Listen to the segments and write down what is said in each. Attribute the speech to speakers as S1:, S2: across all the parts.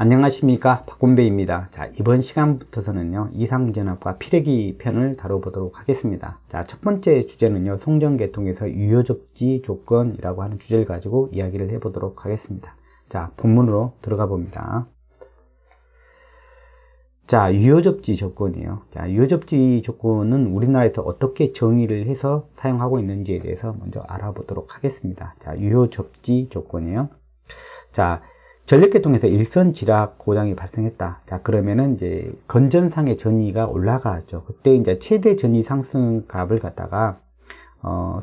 S1: 안녕하십니까, 박곤배입니다. 자, 이번 시간부터서는요, 이상전압과 피래기 편을 다뤄보도록 하겠습니다. 자, 첫 번째 주제는요, 송전계통에서 유효접지 조건이라고 하는 주제를 가지고 이야기를 해보도록 하겠습니다. 자, 본문으로 들어가 봅니다. 자, 유효접지 조건이에요. 자, 유효접지 조건은 우리나라에서 어떻게 정의를 해서 사용하고 있는지에 대해서 먼저 알아보도록 하겠습니다. 자, 유효접지 조건이에요. 자, 전력계통에서 일선 지락 고장이 발생했다. 자, 그러면은 이제 건전상의 전위가 올라가죠. 그때 이제 최대 전위 상승 값을 갖다가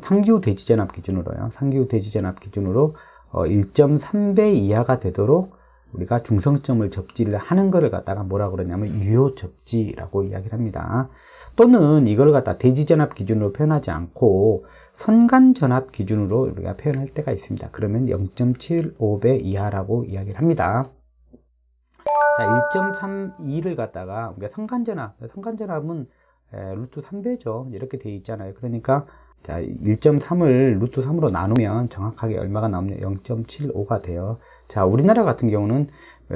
S1: 상규 대지전압 기준으로요. 상규 대지전압 기준으로 1.3배 이하가 되도록 우리가 중성점을 접지를 하는 거를 갖다가 뭐라고 그러냐면 유효 접지라고 이야기를 합니다. 또는 이걸 갖다 대지전압 기준으로 표현하지 않고 선간전압 기준으로 우리가 표현할 때가 있습니다. 그러면 0.75배 이하라고 이야기를 합니다. 자, 1.32를 갖다가 우리가 선간전압은 루트 3배죠. 이렇게 되어 있잖아요. 그러니까 자, 1.3을 루트 3으로 나누면 정확하게 얼마가 나오냐? 0.75가 돼요. 자, 우리나라 같은 경우는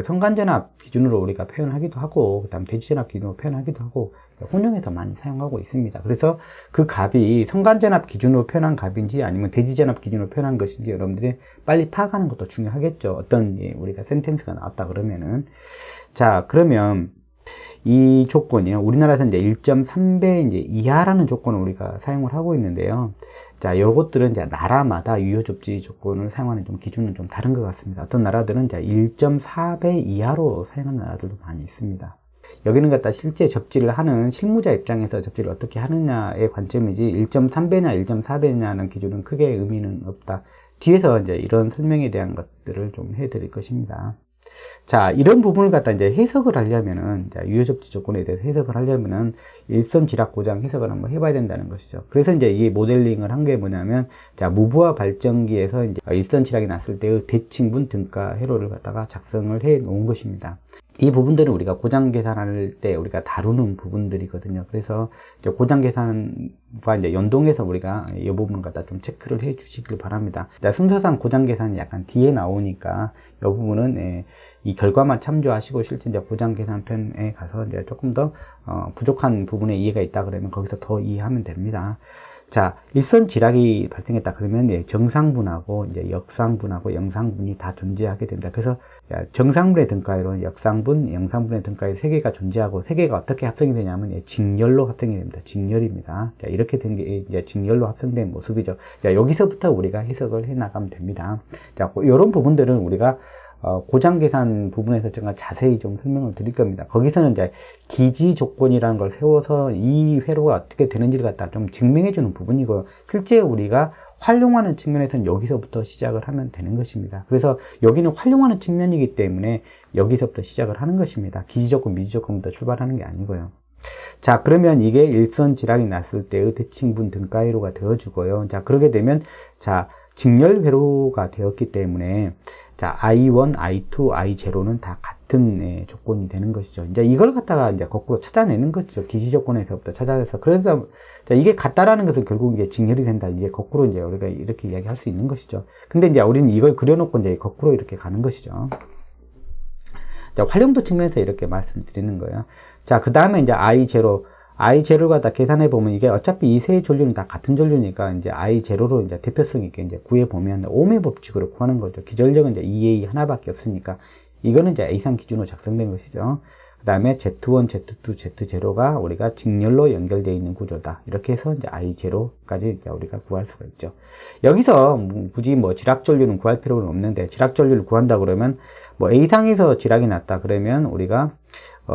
S1: 선간전압 기준으로 우리가 표현하기도 하고, 그 다음 대지전압 기준으로 표현하기도 하고, 혼용해서 많이 사용하고 있습니다. 그래서 그 값이 선간전압 기준으로 표현한 값인지 아니면 대지전압 기준으로 표현한 것인지 여러분들이 빨리 파악하는 것도 중요하겠죠. 어떤 우리가 센텐스가 나왔다 그러면은. 자, 그러면 이 조건이요. 우리나라에서 이제 1.3배 이제 이하라는 조건을 우리가 사용을 하고 있는데요. 자, 요것들은 이제 나라마다 유효접지 조건을 사용하는 좀 기준은 좀 다른 것 같습니다. 어떤 나라들은 이제 1.4배 이하로 사용하는 나라들도 많이 있습니다. 여기는 갖다 실제 접지를 하는 실무자 입장에서 접지를 어떻게 하느냐의 관점이지 1.3배냐 1.4배냐는 기준은 크게 의미는 없다. 뒤에서 이제 이런 설명에 대한 것들을 좀 해드릴 것입니다. 자, 이런 부분을 갖다 이제 해석을 하려면은, 유효접지 조건에 대해서 해석을 하려면은, 일선 지락 고장 해석을 한번 해봐야 된다는 것이죠. 그래서 이제 이 모델링을 한 게 뭐냐면, 자, 무부하 발전기에서 이제 일선 지락이 났을 때의 대칭분 등가 회로를 갖다가 작성을 해 놓은 것입니다. 이 부분들은 우리가 고장 계산할 때 우리가 다루는 부분들이거든요. 그래서 이제 고장 계산과 이제 연동해서 우리가 이 부분을 갖다 좀 체크를 해 주시길 바랍니다. 순서상 고장 계산이 약간 뒤에 나오니까 이 부분은 이 결과만 참조하시고 실제 이제 고장 계산 편에 가서 이제 조금 더 부족한 부분에 이해가 있다 그러면 거기서 더 이해하면 됩니다. 자, 일선 지락이 발생했다 그러면 정상분하고 이제 역상분하고 영상분이 다 존재하게 됩니다. 그래서 정상분의 등가위로 역상분, 영상분의 등가위 3개가 존재하고 3개가 어떻게 합성이 되냐면 직렬로 합성이 됩니다. 직렬입니다. 자, 이렇게 된 게 이제 직렬로 합성된 모습이죠. 자, 여기서부터 우리가 해석을 해 나가면 됩니다. 자, 이런 부분들은 우리가 고장 계산 부분에서 제가 자세히 좀 설명을 드릴 겁니다. 거기서는 이제 기지 조건이라는 걸 세워서 이 회로가 어떻게 되는지를 갖다 좀 증명해 주는 부분이고, 실제 우리가 활용하는 측면에서는 여기서부터 시작을 하면 되는 것입니다. 그래서 여기는 활용하는 측면이기 때문에 여기서부터 시작을 하는 것입니다. 기지 조건, 미지 조건부터 출발하는 게 아니고요. 자, 그러면 이게 일선 지락이 났을 때의 대칭분 등가회로가 되어주고요. 자, 그렇게 되면, 자, 직렬 회로가 되었기 때문에, 자, I1, I2, I0는 다 같은 조건이 되는 것이죠. 이제 이걸 갖다가 이제 거꾸로 찾아내는 것이죠. 기지 조건에서부터 찾아내서. 그래서, 자, 이게 같다라는 것은 결국 이제 직렬이 된다. 이게 거꾸로 이제 우리가 이렇게 이야기할 수 있는 것이죠. 근데 이제 우리는 이걸 그려놓고 이제 거꾸로 이렇게 가는 것이죠. 자, 활용도 측면에서 이렇게 말씀드리는 거예요. 자, 그 다음에 이제 I0를 갖다 계산해 보면 이게 어차피 이 세 전류는 다 같은 전류니까 이제 I0로 이제 대표성 있게 이제 구해 보면 ohm의 법칙으로 구하는 거죠. 기전력은 이제 EA 하나밖에 없으니까 이거는 이제 A상 기준으로 작성된 것이죠. 그 다음에 Z1, Z2, Z0가 우리가 직렬로 연결되어 있는 구조다. 이렇게 해서 이제 I0까지 이제 우리가 구할 수가 있죠. 여기서 굳이 뭐 지락 전류는 구할 필요는 없는데, 지락 전류를 구한다 그러면 뭐 A상에서 지락이 났다 그러면 우리가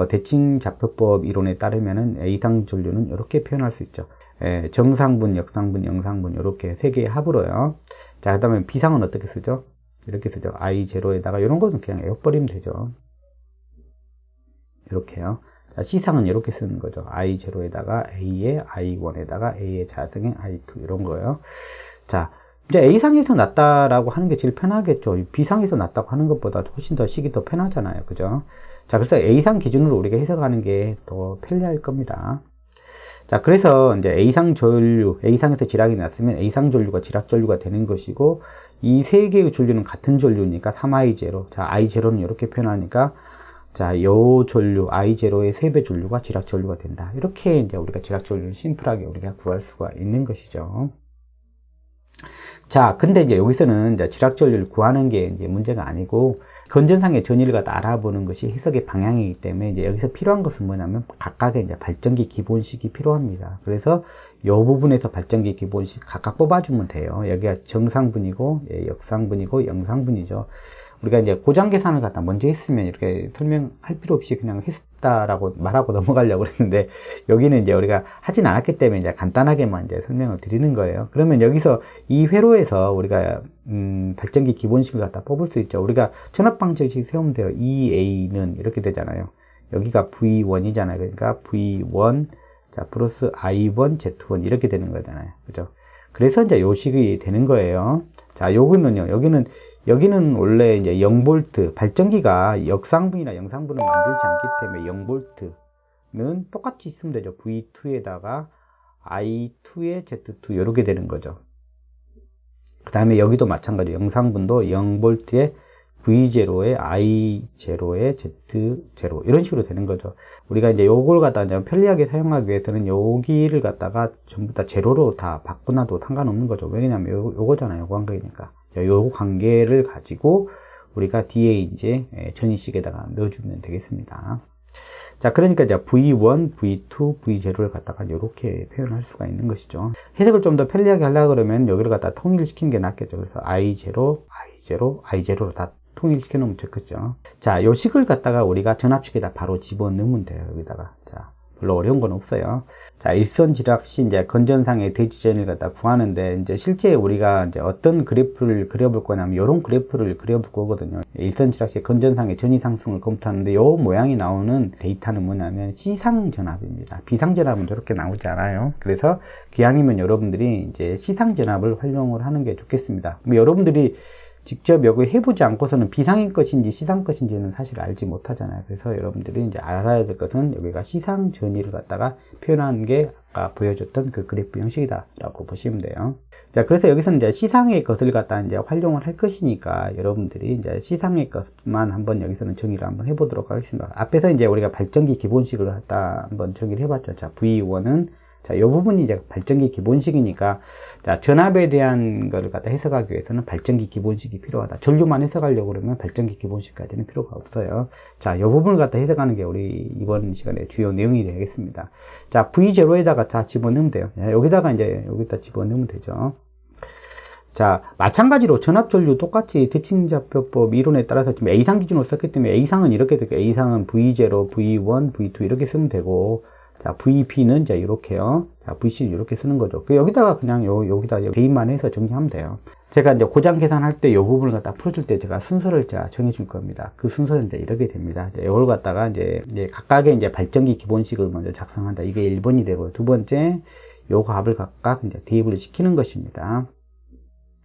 S1: 대칭 좌표법 이론에 따르면은 A상 전류는 이렇게 표현할 수 있죠. 정상분, 역상분, 영상분 이렇게 세 개의 합으로요. 자, 그 다음에 B상은 어떻게 쓰죠? 이렇게 쓰죠. I0에다가 이런 거는 그냥 외워버리면 되죠. 이렇게요. 자, C상은 이렇게 쓰는 거죠. I0에다가 A에 I1에다가 A의 자승에 I2 이런 거예요. 자, 이제 A상에서 났다라고 하는 게 제일 편하겠죠. B상에서 났다고 하는 것보다 훨씬 더 식이 더 편하잖아요. 그죠? 자, 그래서 A상 기준으로 우리가 해석하는 게 더 편리할 겁니다. 자, 그래서 이제 A상 전류, A상에서 지락이 났으면 A상 전류가 지락 전류가 되는 것이고, 이 세 개의 전류는 같은 전류니까 3I0. 자, I0는 이렇게 표현하니까 자, 요 전류, I0의 3배 전류가 지락 전류가 된다. 이렇게 이제 우리가 지락 전류를 심플하게 우리가 구할 수가 있는 것이죠. 자, 근데 이제 여기서는 이제 지락 전류를 구하는 게 이제 문제가 아니고, 건전상의 전위를 갖다 알아보는 것이 해석의 방향이기 때문에 이제 여기서 필요한 것은 뭐냐면 각각의 이제 발전기 기본식이 필요합니다. 그래서 이 부분에서 발전기 기본식 각각 뽑아주면 돼요. 여기가 정상분이고, 역상분이고, 영상분이죠. 우리가 이제 고장 계산을 갖다 먼저 했으면 이렇게 설명할 필요 없이 그냥 했다라고 말하고 넘어가려고 그랬는데, 여기는 이제 우리가 하진 않았기 때문에 이제 간단하게만 이제 설명을 드리는 거예요. 그러면 여기서 이 회로에서 우리가 발전기 기본식을 갖다 뽑을 수 있죠. 우리가 전압방정식 세우면 돼요. EA는 이렇게 되잖아요. 여기가 V1이잖아요. 그러니까 V1 자 플러스 I1 Z1 이렇게 되는 거잖아요. 그죠? 그래서 이제 요 식이 되는 거예요. 자, 요거는요. 여기는 원래 이제 0V, 발전기가 역상분이나 영상분을 만들지 않기 때문에 0V는 똑같이 있으면 되죠. V2에다가 I2에 Z2 이렇게 되는 거죠. 그 다음에 여기도 마찬가지로 영상분도 0V에 V0에 I0에 Z0 이런 식으로 되는 거죠. 우리가 이제 요걸 갖다가 이제 편리하게 사용하기 위해서는 여기를 갖다가 전부 다 제로로 다 바꾸나도 상관없는 거죠. 왜냐면 요거잖아요. 요거 관계니까. 요 관계를 가지고 우리가 뒤에 이제 전위식에다가 넣어주면 되겠습니다. 자, 그러니까 이제 V1, V2, V0를 갖다가 이렇게 표현할 수가 있는 것이죠. 해석을 좀 더 편리하게 하려고 그러면 여기를 갖다 통일시키는 게 낫겠죠. 그래서 I0, I0, I0로 다 통일시켜 놓으면 좋겠죠. 자, 요 식을 갖다가 우리가 전압식에다 바로 집어넣으면 돼요. 여기다가. 자, 별로 어려운 건 없어요. 자, 일선 지락 시 이제 건전상의 대지전을 갖다 구하는데, 이제 실제 우리가 이제 어떤 그래프를 그려볼 거냐면, 요런 그래프를 그려볼 거거든요. 일선 지락 시 건전상의 전위 상승을 검토하는데, 요 모양이 나오는 데이터는 뭐냐면, 시상전압입니다. 비상전압은 저렇게 나오지 않아요. 그래서, 기왕이면 여러분들이 이제 시상전압을 활용을 하는 게 좋겠습니다. 여러분들이 직접 여기 해보지 않고서는 비상인 것인지 시상 것인지는 사실 알지 못하잖아요. 그래서 여러분들이 이제 알아야 될 것은 여기가 시상 전위를 갖다가 표현하는 게 아까 보여줬던 그 그래프 형식이다라고 보시면 돼요. 자, 그래서 여기서는 이제 시상의 것을 갖다 이제 활용을 할 것이니까 여러분들이 이제 시상의 것만 한번 여기서는 정의를 한번 해보도록 하겠습니다. 앞에서 이제 우리가 발전기 기본식을 갖다 한번 정의를 해봤죠. 자, V1은 자, 이 부분이 이제 발전기 기본식이니까, 자, 전압에 대한 거를 갖다 해석하기 위해서는 발전기 기본식이 필요하다. 전류만 해석하려고 그러면 발전기 기본식까지는 필요가 없어요. 자, 이 부분을 갖다 해석하는 게 우리 이번 시간에 주요 내용이 되겠습니다. 자, V0에다가 다 집어넣으면 돼요. 자, 여기다가 이제, 여기다 집어넣으면 되죠. 자, 마찬가지로 전압전류 똑같이 대칭좌표법 이론에 따라서 지금 A상 기준으로 썼기 때문에 A상은 이렇게 되고, A상은 V0, V1, V2 이렇게 쓰면 되고, 자, VP는 이제 이렇게요. 자, VC는 이렇게 쓰는 거죠. 여기다가 그냥 여기다 대입만 해서 정리하면 돼요. 제가 이제 고장 계산할 때 이 부분을 갖다 풀어줄 때 제가 순서를 제가 정해줄 겁니다. 그 순서는 이제 이렇게 됩니다. 이걸 갖다가 이제 각각의 이제 발전기 기본식을 먼저 작성한다. 이게 1번이 되고, 두 번째, 요 값을 각각 이제 대입을 시키는 것입니다.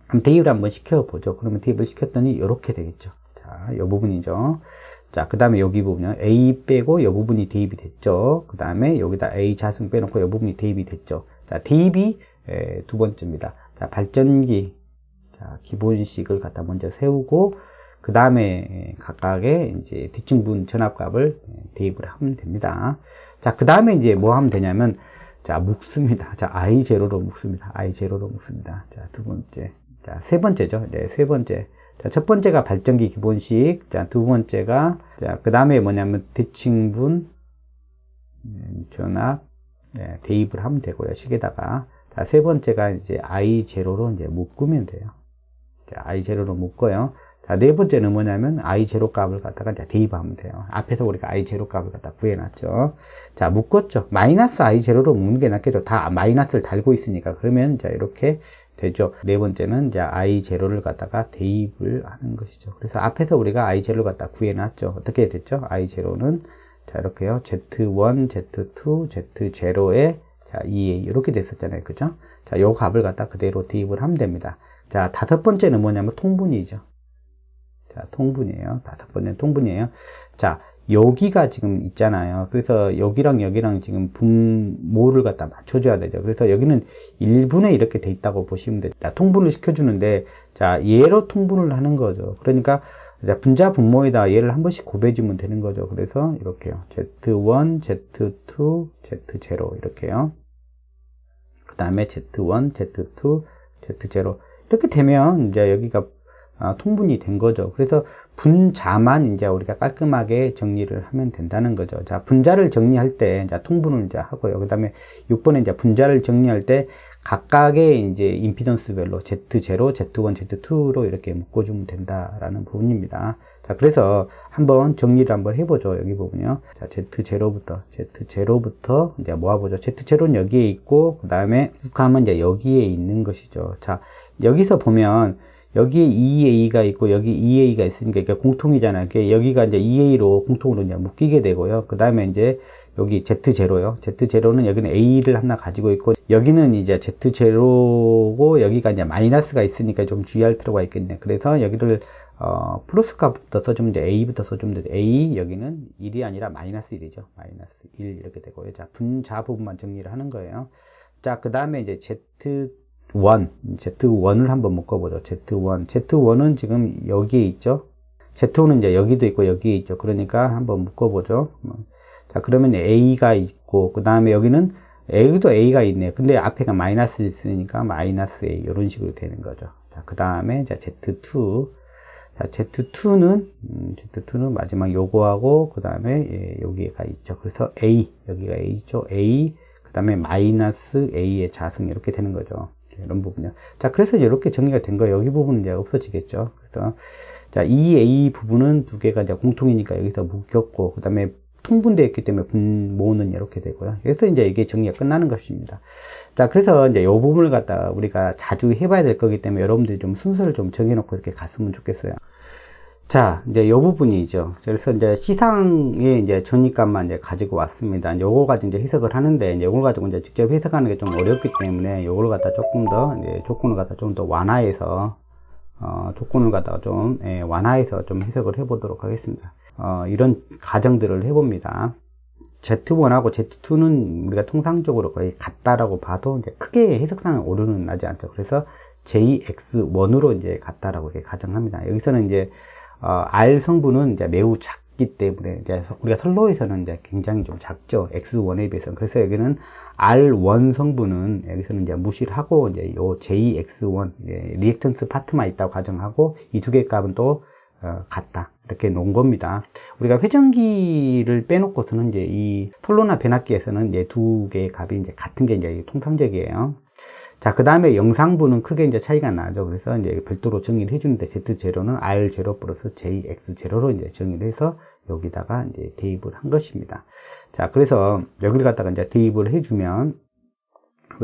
S1: 그럼 대입을 한번 시켜보죠. 그러면 대입을 시켰더니 이렇게 되겠죠. 자, 이 부분이죠. 자, 그 다음에 여기 부분요. A 빼고 이 부분이 대입이 됐죠. 그 다음에 여기다 A 자승 빼놓고 이 부분이 대입이 됐죠. 자, 대입이 두 번째입니다. 자, 발전기 자, 기본식을 갖다 먼저 세우고 그 다음에 각각의 이제 대칭분 전압값을 대입을 하면 됩니다. 자, 그 다음에 이제 뭐 하면 되냐면 자, 묶습니다. 자, I0로 묶습니다. I0로 묶습니다. 자, 두 번째. 자, 세 번째죠. 네, 세 번째. 자, 첫 번째가 발전기 기본식. 자, 두 번째가, 자, 그 다음에 뭐냐면, 대칭분, 전압, 네, 대입을 하면 되고요. 식에다가. 자, 세 번째가 이제 I0로 이제 묶으면 돼요. 자, I0로 묶어요. 자, 네 번째는 뭐냐면, I0 값을 갖다가 이제 대입하면 돼요. 앞에서 우리가 I0 값을 갖다 구해놨죠. 자, 묶었죠. 마이너스 I0로 묶는 게 낫겠죠. 다 마이너스를 달고 있으니까. 그러면, 자, 이렇게, 되죠. 네 번째는 이제 I0를 갖다가 대입을 하는 것이죠. 그래서 앞에서 우리가 I0를 갖다 구해놨죠. 어떻게 됐죠? I0는 자, 이렇게요. Z1, Z2, Z0에 자, EA 이렇게 됐었잖아요. 그죠? 자, 요 값을 갖다 그대로 대입을 하면 됩니다. 자, 다섯 번째는 뭐냐면 통분이죠. 자, 통분이에요. 다섯 번째는 통분이에요. 자, 여기가 지금 있잖아요. 그래서 여기랑 여기랑 지금 분모를 갖다 맞춰줘야 되죠. 그래서 여기는 1분에 이렇게 돼 있다고 보시면 돼요. 통분을 시켜주는데, 자, 얘로 통분을 하는 거죠. 그러니까 자, 분자 분모에다 얘를 한 번씩 곱해주면 되는 거죠. 그래서 이렇게요. Z1, Z2, Z0 이렇게요. 그 다음에 Z1, Z2, Z0 이렇게 되면 이제 여기가 통분이 된 거죠. 그래서 분자만 이제 우리가 깔끔하게 정리를 하면 된다는 거죠. 자, 분자를 정리할 때, 자, 통분을 이제 하고요. 그 다음에 6번에 이제 분자를 정리할 때 각각의 이제 임피던스별로 Z0, Z1, Z2로 이렇게 묶어주면 된다라는 부분입니다. 자, 그래서 한번 정리를 한번 해보죠. 여기 부분이요. 자, Z0부터 이제 모아보죠. Z0는 여기에 있고, 그 다음에 국함은 이제 여기에 있는 것이죠. 자, 여기서 보면 여기에 2A가 있고 여기 2A가 있으니까 이게 공통이잖아요. 여기가 이제 2A로 공통으로 이제 묶이게 되고요. 그 다음에 이제 여기 Z0요. Z0는 여기는 A를 하나 가지고 있고 여기는 이제 Z0고 여기가 이제 마이너스가 있으니까 좀 주의할 필요가 있겠네. 그래서 여기를 플러스값부터 써주면 돼. A부터 써주면 돼. A 여기는 1이 아니라 마이너스 1이죠. 마이너스 1 이렇게 되고요. 자, 분자 부분만 정리를 하는 거예요. 자, 그 다음에 이제 Z1을 한번 묶어보죠. Z1은 지금 여기에 있죠. Z2는 이제 여기도 있고 여기에 있죠. 그러니까 한번 묶어보죠. 자, 그러면 A가 있고, 그 다음에 여기는 여기도 A가 있네요. 근데 앞에가 마이너스 있으니까 마이너스 A 이런 식으로 되는 거죠. 자, 그 다음에 Z2. 자, Z2는 마지막 요거하고, 그 다음에 여기가 있죠. 그래서 A, 여기가 A 있죠. A, 그 다음에 마이너스 A의 자승 이렇게 되는 거죠. 이런 부분이요. 자, 그래서 이렇게 정리가 된 거예요. 여기 부분은 이제 없어지겠죠. 그래서, 자, 이 A 부분은 두 개가 이제 공통이니까 여기서 묶였고, 그 다음에 통분되어 있기 때문에 분모는 이렇게 되고요. 그래서 이제 이게 정리가 끝나는 것입니다. 자, 그래서 이제 이 부분을 갖다가 우리가 자주 해봐야 될 거기 때문에 여러분들이 좀 순서를 좀 정해놓고 이렇게 갔으면 좋겠어요. 자, 이제 이 부분이죠. 그래서 이제 시상의 이제 전입값만 이제 가지고 왔습니다. 이제 요거 가지고 이제 해석을 하는데, 이제 요걸 가지고 이제 직접 해석하는 게 좀 어렵기 때문에 요걸 갖다 조금 더, 이제 조건을 갖다 좀 더 완화해서, 조건을 갖다가 좀, 완화해서 좀 해석을 해보도록 하겠습니다. 이런 가정들을 해봅니다. Z1하고 Z2는 우리가 통상적으로 거의 같다라고 봐도 이제 크게 해석상은 오류는 나지 않죠. 그래서 JX1으로 이제 같다라고 이렇게 가정합니다. 여기서는 이제 R 성분은 이제 매우 작기 때문에 이제 우리가 선로에서는 이제 굉장히 좀 작죠. X1에 비해서. 그래서 여기는 R1 성분은 여기서는 이제 무시를 하고 이제 요 JX1 리액턴스 파트만 있다고 가정하고 이 두 개의 값은 또 같다. 이렇게 놓은 겁니다. 우리가 회전기를 빼놓고서는 이제 이 톨로나 변압기에서는 이제 두 개의 값이 이제 같은 게 이제 통상적이에요. 자, 그 다음에 영상부는 크게 이제 차이가 나죠. 그래서 이제 별도로 정의를 해주는데 Z0는 R0 플러스 JX0로 이제 정의를 해서 여기다가 이제 대입을 한 것입니다. 자, 그래서 여기를 갖다가 이제 대입을 해주면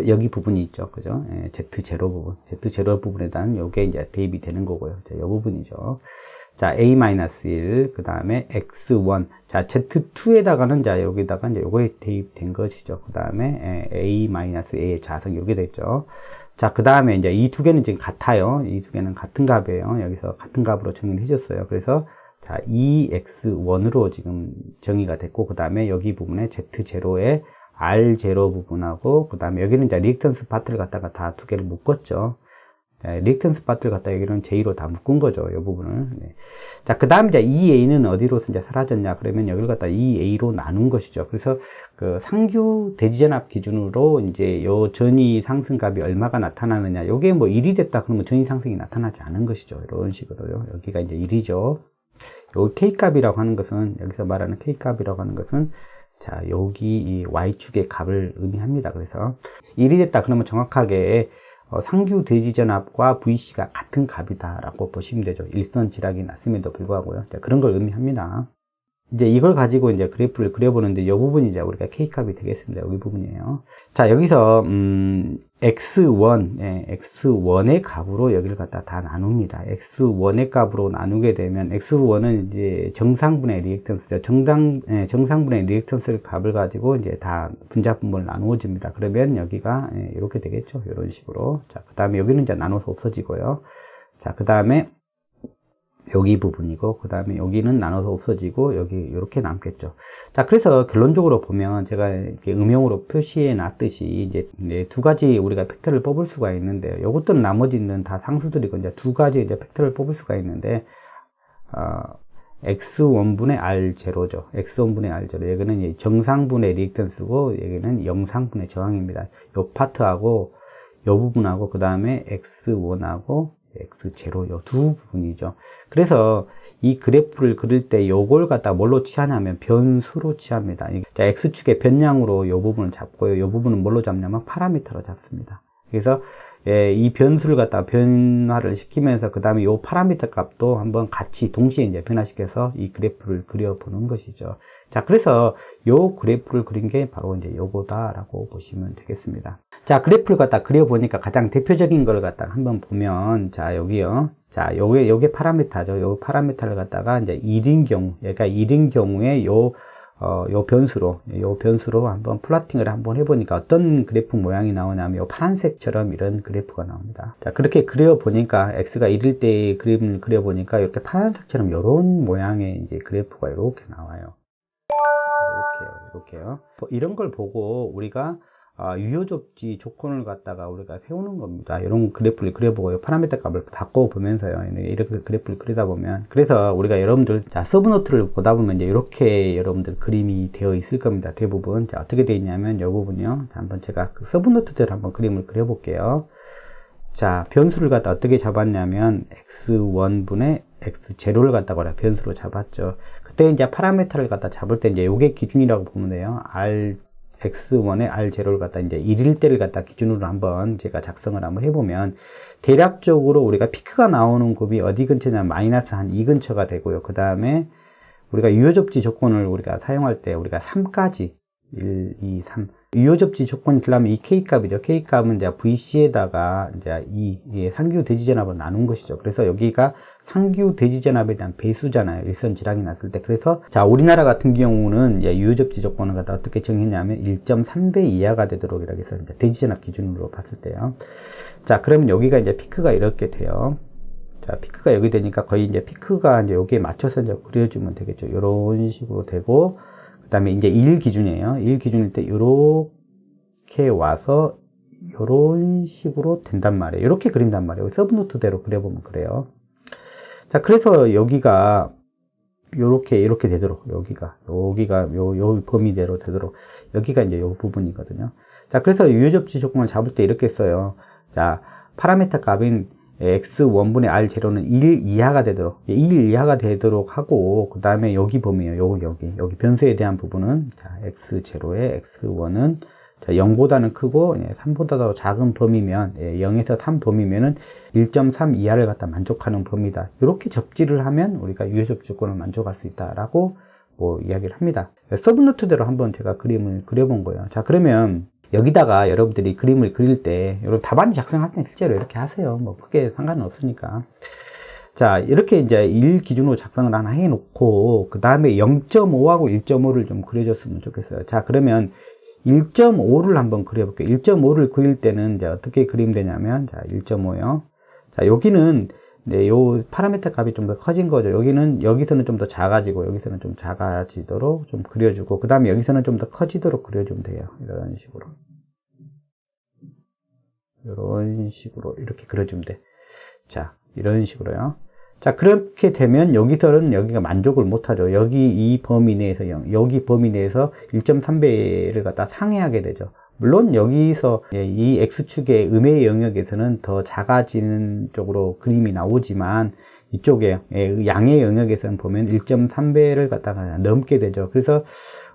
S1: 여기 부분이 있죠. 그죠? Z0 부분. Z0 부분에 대한 요게 이제 대입이 되는 거고요. 자, 요 부분이죠. 자, A-1, 그 다음에 X1. 자, Z2에다가는, 자, 여기다가 이제 요거에 대입된 것이죠. 그 다음에 A-A의 자성, 요게 됐죠. 자, 그 다음에 이제 이 두 개는 지금 같아요. 이 두 개는 같은 값이에요. 여기서 같은 값으로 정의를 해줬어요. 그래서, 자, EX1으로 지금 정의가 됐고, 그 다음에 여기 부분에 Z0의 R0 부분하고, 그 다음에 여기는 이제 리액턴스 파트를 갖다가 다 두 개를 묶었죠. 리액턴스 파트를 갖다 여기는 J로 다 묶은 거죠. 이 부분을. 네. 자, 그 다음 이제 EA는 어디로서 이제 사라졌냐? 그러면 여기를 갖다 EA로 나눈 것이죠. 그래서 그 상규 대지전압 기준으로 이제 요 전위 상승값이 얼마가 나타나느냐? 요게 뭐 1이 됐다 그러면 전위 상승이 나타나지 않은 것이죠. 이런 식으로요. 여기가 이제 1이죠. 요 K값이라고 하는 것은, 여기서 말하는 K값이라고 하는 것은, 자, 여기 이 Y축의 값을 의미합니다. 그래서 1이 됐다 그러면 정확하게 상규 대지전압과 VC가 같은 값이다라고 보시면 되죠. 일선 지락이 났음에도 불구하고요. 그런 걸 의미합니다. 이제 이걸 가지고 이제 그래프를 그려보는데 이 부분이 이제 우리가 K값이 되겠습니다. 여기 부분이에요. 자, 여기서 X1의 값으로 여기를 갖다 다 나눕니다. X1의 값으로 나누게 되면 X1은 이제 정상분의 리액턴스죠. 정상분의 리액턴스 값을 가지고 이제 다 분자 분모를 나누어 줍니다. 그러면 여기가 이렇게 되겠죠. 이런 식으로. 자, 그 다음에 여기는 이제 나눠서 없어지고요. 자, 그 다음에 여기 부분이고, 그 다음에 여기는 나눠서 없어지고, 여기 이렇게 남겠죠. 자, 그래서 결론적으로 보면 제가 이렇게 음영으로 표시해 놨듯이 이제 두 가지 우리가 팩터를 뽑을 수가 있는데, 요것들은 나머지는 다 상수들이고, 이제 두 가지 이제 팩터를 뽑을 수가 있는데, x1분의 r0죠. x1분의 r0. 여기는 정상분의 리액턴스고, 여기는 영상분의 저항입니다. 요 파트하고, 요 부분하고, 그 다음에 x1하고, x0, 요 두 부분이죠. 그래서 이 그래프를 그릴 때 요걸 갖다 뭘로 취하냐면 변수로 취합니다. 자, x축의 변량으로 요 부분을 잡고요. 요 부분은 뭘로 잡냐면 파라미터로 잡습니다. 그래서 이 변수를 갖다 변화를 시키면서 그 다음에 요 파라미터 값도 한번 같이 동시에 이제 변화시켜서 이 그래프를 그려보는 것이죠. 자, 그래서 요 그래프를 그린 게 바로 이제 요거다라고 보시면 되겠습니다. 자, 그래프를 갖다 그려보니까 가장 대표적인 걸 갖다가 한번 보면, 자, 여기요. 자, 요게 파라미터죠. 요 파라미터를 갖다가 이제 1인 경우, 그러니까 1인 경우에 요 변수로 한번 플러팅을 한번 해보니까 어떤 그래프 모양이 나오냐면 요 파란색처럼 이런 그래프가 나옵니다. 자, 그렇게 그려보니까 x가 1일 때 그림을 그려보니까 이렇게 파란색처럼 이런 모양의 이제 그래프가 이렇게 나와요. 이렇게요. 이런 걸 보고 우리가 유효접지 조건을 갖다가 우리가 세우는 겁니다. 이런 그래프를 그려보고 파라미터 값을 바꿔보면서요. 이렇게 그래프를 그리다 보면, 그래서 우리가 여러분들, 자, 서브노트를 보다 보면 이제 이렇게 여러분들 그림이 되어 있을 겁니다. 대부분. 자, 어떻게 되어 있냐면 이 부분이요. 자, 한번 제가 그 서브노트대로 한번 그림을 그려볼게요. 자, 변수를 갖다 어떻게 잡았냐면 x1분의 x0를 갖다가 변수로 잡았죠. 그때 이제 파라미터를 갖다 잡을 때 이제 요게 기준이라고 보면 돼요. x1의 r0를 갖다 이제 1일 때를 갖다 기준으로 한번 제가 작성을 한번 해보면, 대략적으로 우리가 피크가 나오는 곱이 어디 근처냐면 마이너스 한 2 근처가 되고요. 그 다음에 우리가 유효접지 조건을 우리가 사용할 때 우리가 3까지 1, 2, 3 유효접지 조건이 들려면 이 K값이죠. K값은 이제 VC에다가 이제 이 상기후 대지전압을 나눈 것이죠. 그래서 여기가 상기후 대지전압에 대한 배수잖아요. 일선 지랑이 났을 때. 그래서 자, 우리나라 같은 경우는 이제 유효접지 조건을 갖다 어떻게 정했냐면 1.3배 이하가 되도록 이렇게 해서 이제 대지전압 기준으로 봤을 때요. 자, 그러면 여기가 이제 피크가 이렇게 돼요. 자, 피크가 여기 되니까 거의 이제 피크가 이제 여기에 맞춰서 이제 그려주면 되겠죠. 이런 식으로 되고, 그 다음에 이제 1 기준이에요. 1 기준일 때 이렇게 와서 이런 식으로 된단 말이에요. 이렇게 그린단 말이에요. 서브노트대로 그려보면 그래요. 자, 그래서 여기가 이렇게 되도록, 여기가 요 범위대로 되도록, 여기가 이제 요 부분이거든요. 자, 그래서 유효접지 조건을 잡을 때 이렇게 써요. 자, 파라미터 값인 x1분의 r0는 1 이하가 되도록, 1 이하가 되도록 하고, 그 다음에 여기 범위에요. 여기 변수에 대한 부분은, 자, x0에 x1은, 자, 0보다는 크고, 3보다 더 작은 범위면, 0에서 3 범위면은 1.3 이하를 갖다 만족하는 범위다. 이렇게 접지를 하면 우리가 유효접지 조건을 만족할 수 있다라고 이야기를 합니다. 서브노트대로 한번 제가 그림을 그려본 거예요. 자, 그러면, 여기다가 여러분들이 그림을 그릴 때, 여러분 답안지 작성할 때 실제로 이렇게 하세요. 뭐 크게 상관은 없으니까. 자, 이렇게 이제 1 기준으로 작성을 하나 해놓고, 그 다음에 0.5하고 1.5를 좀 그려줬으면 좋겠어요. 자, 그러면 1.5를 한번 그려볼게요. 1.5를 그릴 때는 이제 어떻게 그리면 되냐면, 자, 1.5요. 자, 여기는, 네, 요 파라미터 값이 좀 더 커진 거죠. 여기서는 좀 더 작아지고, 여기서는 좀 작아지도록 좀 그려주고, 그 다음에 여기서는 좀 더 커지도록 그려주면 돼요. 이런 식으로. 이런 식으로, 이렇게 그려주면 돼. 자, 이런 식으로요. 자, 그렇게 되면 여기서는 여기가 만족을 못하죠. 이 범위 내에서, 여기 범위 내에서 1.3배를 갖다 상회하게 되죠. 물론 여기서 이 X축의 음의 영역에서는 더 작아지는 쪽으로 그림이 나오지만, 이쪽에 양의 영역에서는 보면 1.3배를 갖다가 넘게 되죠. 그래서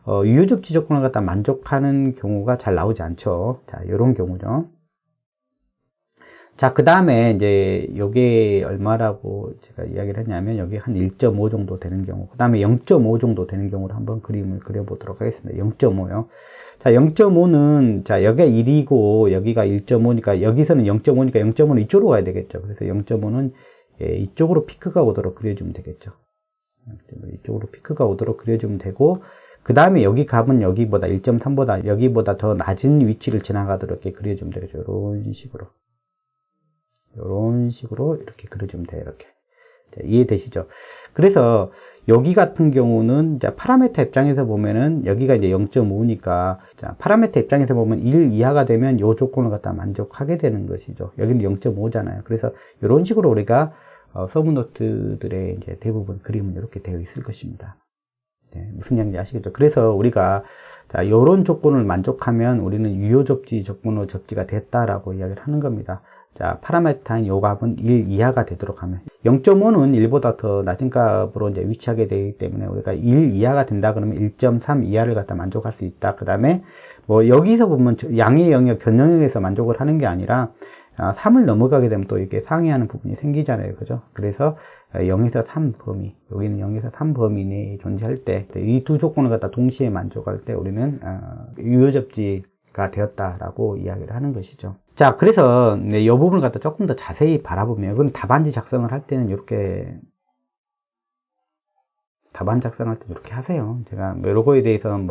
S1: 유효접지 조건을 갖다 만족하는 경우가 잘 나오지 않죠. 자, 이런 경우죠. 자, 그 다음에 이제 요게 얼마라고 제가 이야기를 했냐면, 여기 한 1.5 정도 되는 경우, 그 다음에 0.5 정도 되는 경우로 한번 그림을 그려보도록 하겠습니다. 0.5요. 자, 0.5는, 자, 여기가 1이고, 여기가 1.5니까, 여기서는 0.5니까 0.5는 이쪽으로 가야 되겠죠. 그래서 0.5는 이쪽으로 피크가 오도록 그려주면 되겠죠. 이쪽으로 피크가 오도록 그려주면 되고, 그 다음에 여기 값은 여기보다 1.3보다 여기보다 더 낮은 위치를 지나가도록 이렇게 그려주면 되겠죠. 이런 식으로 이렇게 그려주면 돼요. 이렇게. 자, 이해되시죠? 그래서 여기 같은 경우는 자, 파라미터 입장에서 보면은 여기가 이제 0.5니까 자, 파라미터 입장에서 보면 1 이하가 되면 요 조건을 갖다 만족하게 되는 것이죠. 여기는 0.5잖아요. 그래서 이런 식으로 우리가 서브노트들의 이제 대부분 그림은 이렇게 되어 있을 것입니다. 네, 무슨 얘기인지 아시겠죠? 그래서 우리가 자, 요런 조건을 만족하면 우리는 유효접지 조건으로 접지가 됐다라고 이야기를 하는 겁니다. 자, 파라메타인 요 값은 1 이하가 되도록 하면 0.5는 1보다 더 낮은 값으로 이제 위치하게 되기 때문에 우리가 1 이하가 된다 그러면 1.3 이하를 갖다 만족할 수 있다. 그 다음에 뭐 여기서 보면 양의 영역, 변 영역에서 만족을 하는 게 아니라 3을 넘어가게 되면 또 이렇게 상회하는 부분이 생기잖아요. 그죠? 그래서 0에서 3 범위, 여기는 0에서 3 범위 내에 존재할 때, 이 두 조건을 갖다 동시에 만족할 때 우리는 유효접지가 되었다라고 이야기를 하는 것이죠. 자, 그래서 이 부분을 갖다 조금 더 자세히 바라보면, 이건 답안지 작성을 할 때는 이렇게, 답안 작성할 때 이렇게 하세요. 제가 요거에 대해서는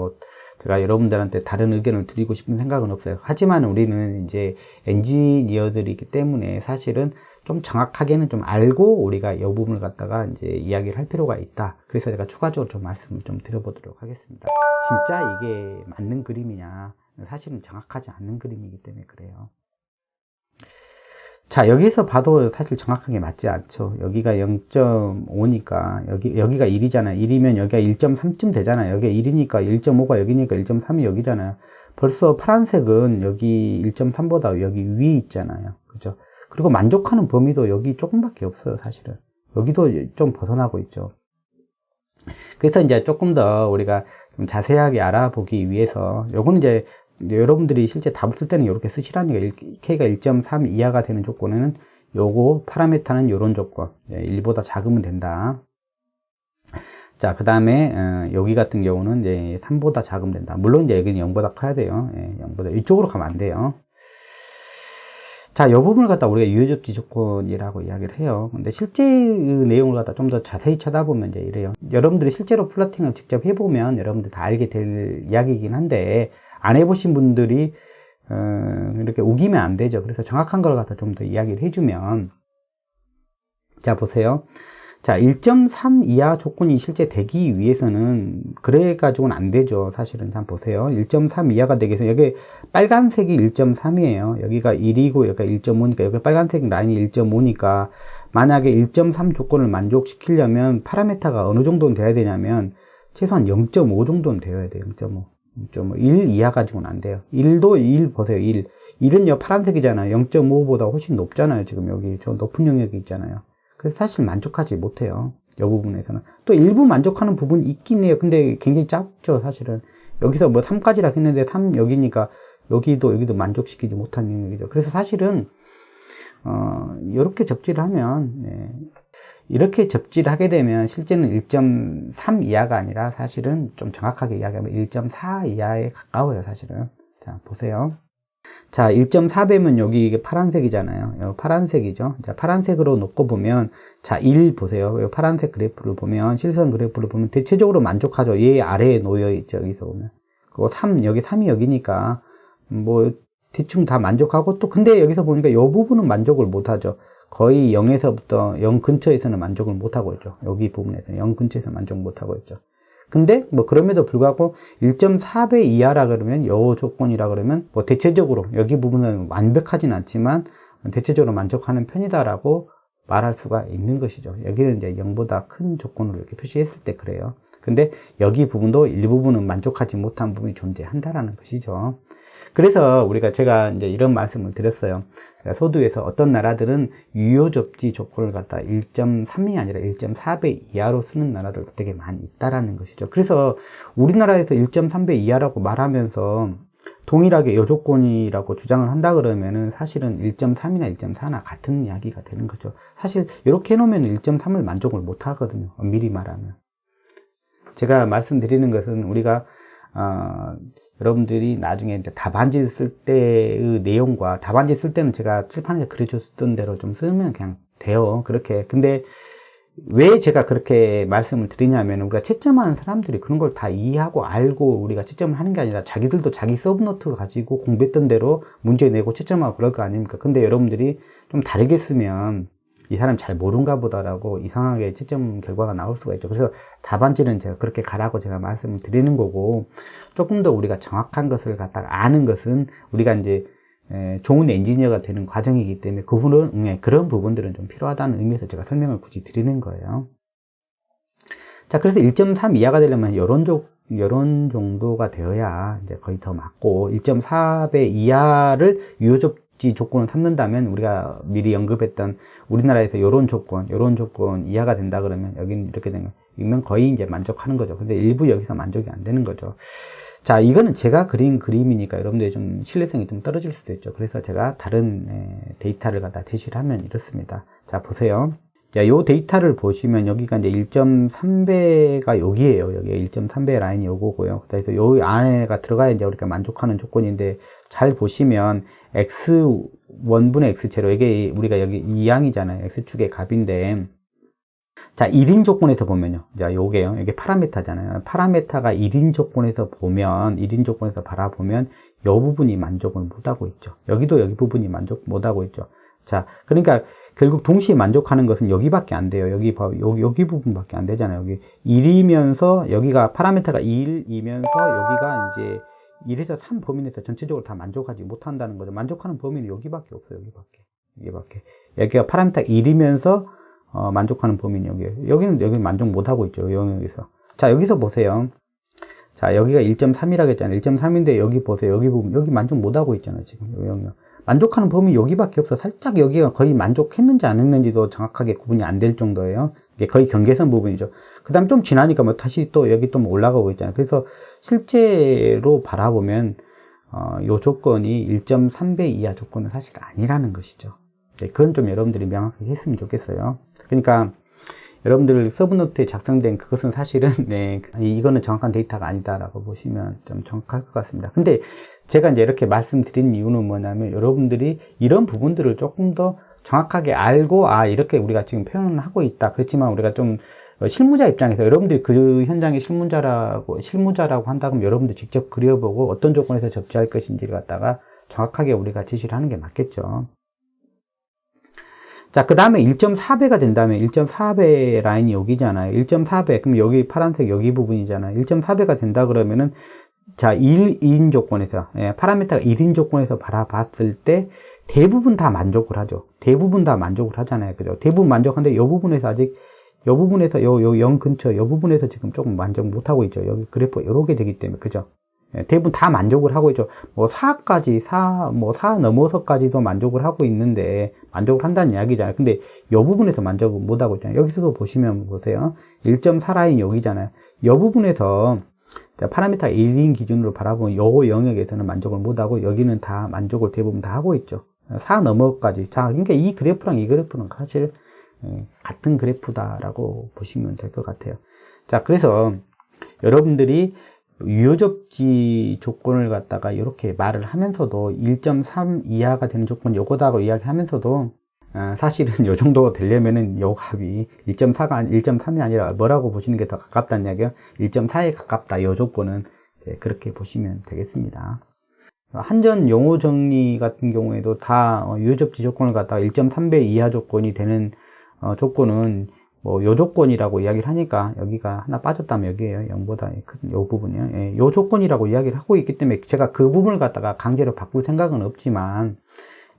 S1: 제가 여러분들한테 다른 의견을 드리고 싶은 생각은 없어요. 하지만 우리는 이제 엔지니어들이기 때문에 사실은 좀 정확하게는 좀 알고 우리가 이 부분을 갖다가 이제 이야기를 할 필요가 있다. 그래서 제가 추가적으로 좀 말씀을 좀 드려보도록 하겠습니다. 진짜 이게 맞는 그림이냐? 사실은 정확하지 않는 그림이기 때문에 그래요. 자, 여기서 봐도 사실 정확하게 맞지 않죠. 여기가 0.5니까 여기가 1이잖아요. 1이면 여기가 1.3쯤 되잖아요. 여기가 1이니까 1.5가 여기니까 1.3이 여기잖아요. 벌써 파란색은 여기 1.3보다 여기 위에 있잖아요. 그죠? 그리고 만족하는 범위도 여기 조금밖에 없어요, 사실은. 여기도 좀 벗어나고 있죠. 그래서 이제 조금 더 우리가 좀 자세하게 알아보기 위해서 요거는 이제 여러분들이 실제 답을 쓸 때는 이렇게 쓰시라니까. K가 1.3 이하가 되는 조건에는 요거 파라메타는 요런 조건 1보다 작으면 된다. 자, 그 다음에 여기 같은 경우는 이제 3보다 작으면 된다. 물론 이제 여기는 0보다 커야 돼요. 0보다 이쪽으로 가면 안 돼요. 자, 이 부분을 갖다 우리가 유효접지 조건이라고 이야기를 해요. 근데 실제 내용을 갖다 좀 더 자세히 쳐다보면 이제 이래요. 여러분들이 실제로 플러팅을 직접 해보면 여러분들 다 알게 될 이야기이긴 한데, 안 해보신 분들이 이렇게 우기면 안 되죠. 그래서 정확한 걸 갖다 좀 더 이야기를 해주면, 자, 보세요. 자, 1.3 이하 조건이 실제 되기 위해서는 그래 가지고는 안 되죠. 사실은. 자, 보세요. 1.3 이하가 되기 위해서 여기 빨간색이 1.3이에요. 여기가 1이고 여기가 1.5니까 여기 빨간색 라인이 1.5니까 만약에 1.3 조건을 만족시키려면 파라메타가 어느 정도는 돼야 되냐면 최소한 0.5 정도는 되어야 돼요. 0.5. 1 이하 가지고는 안 돼요. 1도 1 보세요. 1. 1은요, 파란색이잖아요. 0.5보다 훨씬 높잖아요. 지금 여기 저 높은 영역이 있잖아요. 그래서 사실 만족하지 못해요. 이 부분에서는. 또 일부 만족하는 부분이 있긴 해요. 근데 굉장히 작죠, 사실은. 여기서 뭐 3까지라 했는데 3 여기니까 여기도 만족시키지 못한 영역이죠. 그래서 사실은, 이렇게 접지를 하면, 이렇게 접지를 하게 되면 실제는 1.3 이하가 아니라 사실은 좀 정확하게 이야기하면 1.4 이하에 가까워요, 사실은. 자, 보세요. 자, 1.4배면 여기 이게 파란색이잖아요. 여기 파란색이죠. 자, 파란색으로 놓고 보면, 자, 1 보세요. 여기 파란색 그래프를 보면, 실선 그래프를 보면 대체적으로 만족하죠. 얘 아래에 놓여 있죠, 여기서 보면. 그리고 3, 여기 3이 여기니까, 뭐, 대충 다 만족하고, 또, 근데 여기서 보니까 이 부분은 만족을 못 하죠. 거의 0에서부터 0 근처에서는 만족을 못 하고 있죠. 여기 부분에서 0 근처에서 만족 못 하고 있죠. 근데 뭐 그럼에도 불구하고 1.4배 이하라 그러면 요 조건이라 그러면 뭐 대체적으로 여기 부분은 완벽하진 않지만 대체적으로 만족하는 편이다라고 말할 수가 있는 것이죠. 여기는 이제 0보다 큰 조건으로 이렇게 표시했을 때 그래요. 근데 여기 부분도 일부분은 만족하지 못한 부분이 존재한다라는 것이죠. 그래서 제가 이제 이런 말씀을 드렸어요. 소두에서 어떤 나라들은 유효접지 조건을 갖다 1.3이 아니라 1.4배 이하로 쓰는 나라들도 되게 많이 있다라는 것이죠. 그래서 우리나라에서 1.3배 이하라고 말하면서 동일하게 여조건이라고 주장을 한다 그러면은 사실은 1.3이나 1.4나 같은 이야기가 되는 거죠. 사실 이렇게 해놓으면 1.3을 만족을 못 하거든요. 미리 말하면. 제가 말씀드리는 것은 우리가 여러분들이 나중에 이제 답안지 쓸 때의 내용과 답안지 쓸 때는 제가 칠판에서 그려줬던 대로 좀 쓰면 그냥 돼요. 그렇게. 근데 왜 제가 그렇게 말씀을 드리냐면 우리가 채점하는 사람들이 그런 걸 다 이해하고 알고 우리가 채점을 하는 게 아니라 자기들도 자기 서브노트 가지고 공부했던 대로 문제 내고 채점하고 그럴 거 아닙니까? 근데 여러분들이 좀 다르게 쓰면 이 사람 잘 모른가 보다라고 이상하게 채점 결과가 나올 수가 있죠. 그래서 답안지는 제가 그렇게 가라고 제가 말씀을 드리는 거고, 조금 더 우리가 정확한 것을 갖다가 아는 것은 우리가 이제 좋은 엔지니어가 되는 과정이기 때문에 그런 부분들은 좀 필요하다는 의미에서 제가 설명을 굳이 드리는 거예요. 자, 그래서 1.3 이하가 되려면 이런 정도가 되어야 이제 거의 더 맞고, 1.4배 이하를 유효접지 조건을 삼는다면 우리가 미리 언급했던 우리나라에서 이런 조건 이하가 된다 그러면 여기는 이렇게 되면 거의 이제 만족하는 거죠. 근데 일부 여기서 만족이 안 되는 거죠. 자, 이거는 제가 그린 그림이니까 여러분들이 좀 신뢰성이 좀 떨어질 수도 있죠. 그래서 제가 다른 데이터를 갖다 제시를 하면 이렇습니다. 자, 보세요. 자, 요 데이터를 보시면 여기가 이제 1.3배가 여기에요. 여기 1.3배 라인이 요거고요. 그래서 요 안에가 들어가야 이제 우리가 만족하는 조건인데, 잘 보시면 x1분의 x제로, 이게 우리가 여기 이 양이잖아요. x축의 값인데, 자, 1인 조건에서 보면요. 자, 요게요. 이게 파라메타잖아요. 파라메타가 1인 조건에서 바라보면 요 부분이 만족을 못하고 있죠. 여기도 여기 부분이 만족 못하고 있죠. 자, 그러니까 결국 동시에 만족하는 것은 여기밖에 안 돼요. 여기 부분밖에 안 되잖아요. 여기 1이면서 여기가 파라메타가 1이면서 여기가 이제 1에서 3 범위 내에서 전체적으로 다 만족하지 못한다는 거죠. 만족하는 범위는 여기밖에 없어요. 여기밖에. 여기가 파라메타 1이면서 만족하는 범위는 여기에요. 여기는 만족 못하고 있죠. 영역에서. 자, 여기서 보세요. 자, 여기가 1.3이라고 했잖아요. 1.3인데 여기 보세요. 여기 부분, 여기 만족 못하고 있잖아요. 지금 이 영역. 만족하는 범위 여기밖에 없어. 살짝 여기가 거의 만족했는지 안 했는지도 정확하게 구분이 안 될 정도예요. 이게 거의 경계선 부분이죠. 그 다음 좀 지나니까 뭐 다시 또 여기 또 올라가고 있잖아요. 그래서 실제로 바라보면 요 조건이 1.3배 이하 조건은 사실 아니라는 것이죠. 그건 좀 여러분들이 명확하게 했으면 좋겠어요. 그러니까 여러분들 서브노트에 작성된 그것은 사실은 이거는 정확한 데이터가 아니다라고 보시면 좀 정확할 것 같습니다. 근데 제가 이제 이렇게 말씀드린 이유는 뭐냐면, 여러분들이 이런 부분들을 조금 더 정확하게 알고, 이렇게 우리가 지금 표현을 하고 있다. 그렇지만 우리가 좀 실무자 입장에서 여러분들이 그 현장의 실무자라고 한다면 여러분들 직접 그려보고 어떤 조건에서 접지할 것인지를 갖다가 정확하게 우리가 제시를 하는 게 맞겠죠. 자, 그 다음에 1.4배가 된다면 1.4배 라인이 여기잖아요. 1.4배, 그럼 여기 파란색 여기 부분이잖아요. 1.4배가 된다 그러면은, 자, 1인 조건에서, 파라미터가 1인 조건에서 바라봤을 때 대부분 다 만족을 하죠. 대부분 다 만족을 하잖아요. 그죠? 대부분 만족한데 요 부분에서 요 0 근처, 요 부분에서 지금 조금 만족 못하고 있죠. 여기 그래프 이렇게 되기 때문에, 그죠? 대부분 다 만족을 하고 있죠. 뭐 4 넘어서까지도 만족을 하고 있는데, 만족을 한다는 이야기잖아요. 근데 이 부분에서 만족을 못하고 있잖아요. 여기서도 보시면 보세요. 1.4 라인 여기잖아요. 이 부분에서 파라미터 1인 기준으로 바라보면 이 영역에서는 만족을 못하고, 여기는 다 만족을 대부분 다 하고 있죠. 4 넘어까지. 자, 그러니까 이 그래프랑 이 그래프는 사실 같은 그래프다라고 보시면 될 것 같아요. 자, 그래서 여러분들이 유효접지 조건을 갖다가 이렇게 말을 하면서도 1.3 이하가 되는 조건 요거다고 이야기하면서도 사실은 요 정도 되려면은 요 값이 1.3이 아니라 뭐라고 보시는 게 더 가깝다는 이야기예요. 1.4에 가깝다. 요 조건은 그렇게 보시면 되겠습니다. 한전 용어 정리 같은 경우에도 다 유효접지 조건을 갖다가 1.3배 이하 조건이 되는 조건은 요 조건이라고 이야기를 하니까, 여기가 하나 빠졌다면 여기에요. 0보다 큰 요 부분이요. 요 조건이라고 이야기를 하고 있기 때문에 제가 그 부분을 갖다가 강제로 바꿀 생각은 없지만,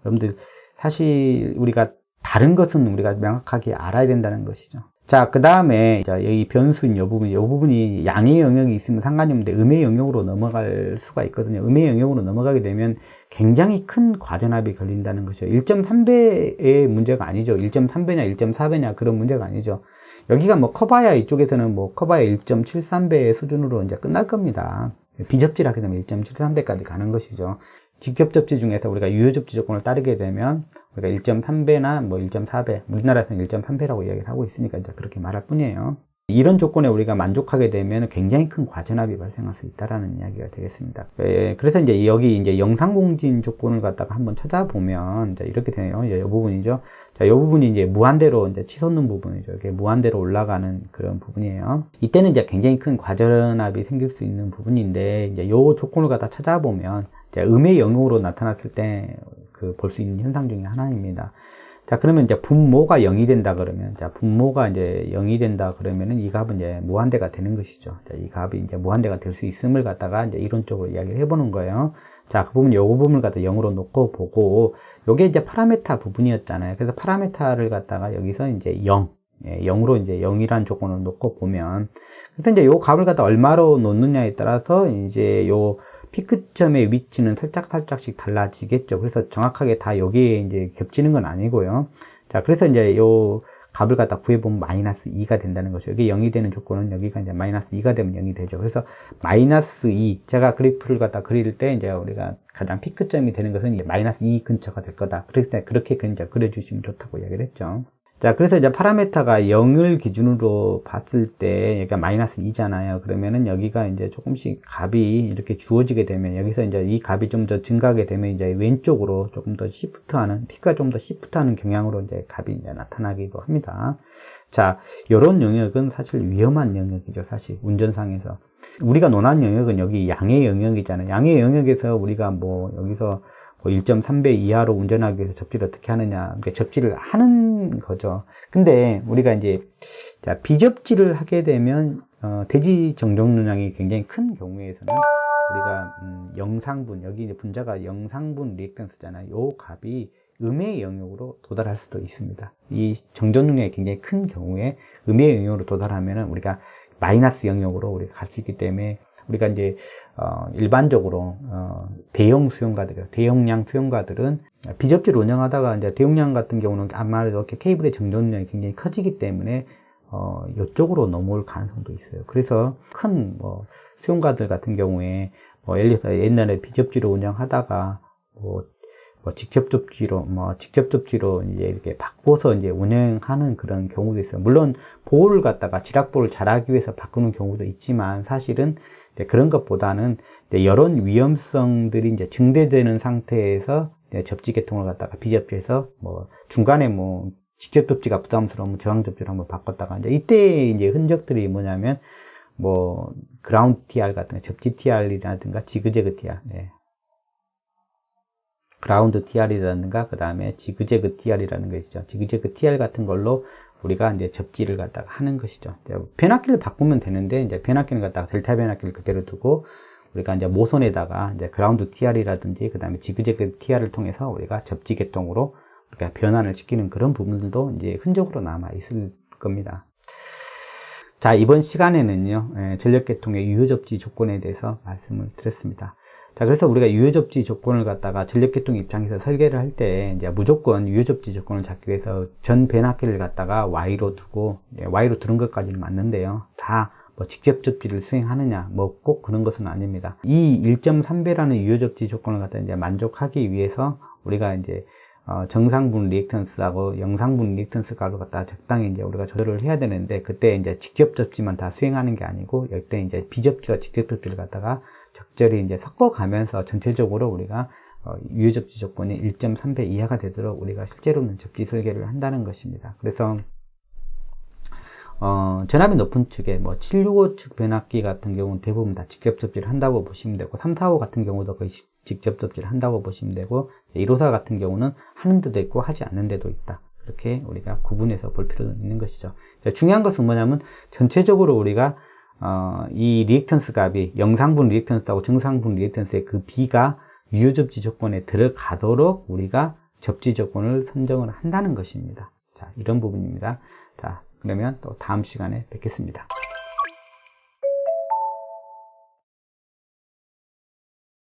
S1: 여러분들 사실 우리가 다른 것은 우리가 명확하게 알아야 된다는 것이죠. 자, 그 다음에 여기 변수인 요 부분이 양의 영역이 있으면 상관이 없는데 음의 영역으로 넘어갈 수가 있거든요. 음의 영역으로 넘어가게 되면 굉장히 큰 과전압이 걸린다는 것이죠. 1.3배의 문제가 아니죠. 1.3배냐 1.4배냐 그런 문제가 아니죠. 여기가 뭐 커봐야 이쪽에서는 뭐 커봐야 1.73배 수준으로 이제 끝날 겁니다. 비접지를 하게 되면 1.73배까지 가는 것이죠. 직접 접지 중에서 우리가 유효접지 조건을 따르게 되면 우리가 1.3배나 뭐 1.4배, 우리나라에서는 1.3배라고 이야기를 하고 있으니까 이제 그렇게 말할 뿐이에요. 이런 조건에 우리가 만족하게 되면 굉장히 큰 과전압이 발생할 수 있다라는 이야기가 되겠습니다. 그래서 이제 여기 이제 영상공진 조건을 갖다가 한번 찾아보면 이제 이렇게 되네요. 이제 이 부분이죠. 자, 이 부분이 이제 무한대로 이제 치솟는 부분이죠. 이렇게 무한대로 올라가는 그런 부분이에요. 이때는 이제 굉장히 큰 과전압이 생길 수 있는 부분인데, 이제 이 조건을 갖다 찾아보면 음의 영역으로 나타났을 때 볼 수 있는 현상 중에 하나입니다. 자, 그러면 이제 분모가 0이 된다 그러면, 자, 분모가 이제 0이 된다 그러면은 이 값은 이제 무한대가 되는 것이죠. 자, 이 값이 이제 무한대가 될 수 있음을 갖다가 이제 이론적으로 이야기를 해보는 거예요. 자, 그 부분, 요거 부분을 갖다 0으로 놓고 보고, 요게 이제 파라메타 부분이었잖아요. 그래서 파라메타를 갖다가 여기서 이제 0, 0으로 이제 0이라는 조건을 놓고 보면, 그래서 이제 요 값을 갖다 얼마로 놓느냐에 따라서 이제 요 피크점의 위치는 살짝씩 달라지겠죠. 그래서 정확하게 다 여기에 이제 겹치는 건 아니고요. 자, 그래서 이제 요 값을 갖다 구해보면 마이너스 2가 된다는 거죠. 이게 0이 되는 조건은 여기가 이제 마이너스 2가 되면 0이 되죠. 그래서 마이너스 2, 제가 그래프를 갖다 그릴 때 이제 우리가 가장 피크점이 되는 것은 이제 마이너스 2 근처가 될 거다. 그래서 그렇게 이제 그려주시면 좋다고 이야기를 했죠. 자, 그래서 이제 파라메타가 0을 기준으로 봤을 때 여기가 마이너스 2잖아요. 그러면은 여기가 이제 조금씩 값이 이렇게 주어지게 되면 여기서 이제 이 값이 좀 더 증가하게 되면 이제 왼쪽으로 조금 더 시프트하는, T가 좀 더 시프트하는 경향으로 이제 값이 이제 나타나기도 합니다. 자, 요런 영역은 사실 위험한 영역이죠. 사실 운전상에서 우리가 논한 영역은 여기 양의 영역이잖아요. 양의 영역에서 우리가 뭐 여기서 1.3배 이하로 운전하기 위해서 접지를 어떻게 하느냐. 그러니까 접지를 하는 거죠. 근데 우리가 이제, 자, 비접지를 하게 되면, 대지 정정 능량이 굉장히 큰 경우에서는 우리가, 영상분, 여기 이제 분자가 영상분 리액턴스잖아요. 요 값이 음의 영역으로 도달할 수도 있습니다. 이 정정 능량이 굉장히 큰 경우에 음의 영역으로 도달하면은 우리가 마이너스 영역으로 우리가 갈 수 있기 때문에 우리가 이제 일반적으로 대형 수용가들, 대용량 수용가들은 비접지를 운영하다가 이제 대용량 같은 경우는 아무래도 이렇게 케이블의 정전량이 굉장히 커지기 때문에 이쪽으로 넘어올 가능성도 있어요. 그래서 큰 뭐 수용가들 같은 경우에 뭐 예를 들어서 옛날에 비접지로 운영하다가 직접 접지로 이제 이렇게 바꿔서 이제 운행하는 그런 경우도 있어요. 물론 보호를 갖다가 지락보호를 잘하기 위해서 바꾸는 경우도 있지만 사실은 그런 것보다는 이런 위험성들이 이제 증대되는 상태에서 접지 계통을 갖다가 비접지해서 뭐 중간에 뭐 직접 접지가 부담스러우면 저항 접지를 한번 바꿨다가 이때 이제 흔적들이 뭐냐면 뭐 그라운드 TR 같은 거, 접지 TR이라든가 지그재그 TR, 그라운드 TR이라든가 그 다음에 지그재그 TR이라는 거 있죠. 지그재그 TR 같은 걸로 우리가 이제 접지를 갖다가 하는 것이죠. 변압기를 바꾸면 되는데 이제 변압기를 갖다가 델타 변압기를 그대로 두고 우리가 이제 모선에다가 이제 그라운드 TR이라든지 그 다음에 지그재그 TR을 통해서 우리가 접지 계통으로 우리가 변환을 시키는 그런 부분들도 이제 흔적으로 남아 있을 겁니다. 자, 이번 시간에는요, 전력계통의 유효접지 조건에 대해서 말씀을 드렸습니다. 자, 그래서 우리가 유효접지 조건을 갖다가 전력계통 입장에서 설계를 할 때, 이제 무조건 유효접지 조건을 잡기 위해서 전 변압기를 갖다가 Y로 두고, Y로 두는 것까지는 맞는데요. 다 뭐 직접 접지를 수행하느냐, 뭐 꼭 그런 것은 아닙니다. 이 1.3배라는 유효접지 조건을 갖다 이제 만족하기 위해서 우리가 이제 정상분 리액턴스하고 영상분 리액턴스 값을 갖다가 적당히 이제 우리가 조절을 해야 되는데, 그때 이제 직접 접지만 다 수행하는 게 아니고, 이때 이제 비접지와 직접 접지를 갖다가 적절히 이제 섞어가면서 전체적으로 우리가 유효접지 조건이 1.3배 이하가 되도록 우리가 실제로는 접지 설계를 한다는 것입니다. 그래서 전압이 높은 측에 뭐 765 측 변압기 같은 경우는 대부분 다 직접 접지를 한다고 보시면 되고, 345 같은 경우도 거의 직접 접지를 한다고 보시면 되고, 154 같은 경우는 하는 데도 있고 하지 않는 데도 있다. 그렇게 우리가 구분해서 볼 필요는 있는 것이죠. 중요한 것은 뭐냐면 전체적으로 우리가 이 리액턴스 값이 영상분 리액턴스하고 정상분 리액턴스의 그 B가 유효접지 조건에 들어가도록 우리가 접지 조건을 선정을 한다는 것입니다. 자, 이런 부분입니다. 자, 그러면 또 다음 시간에 뵙겠습니다.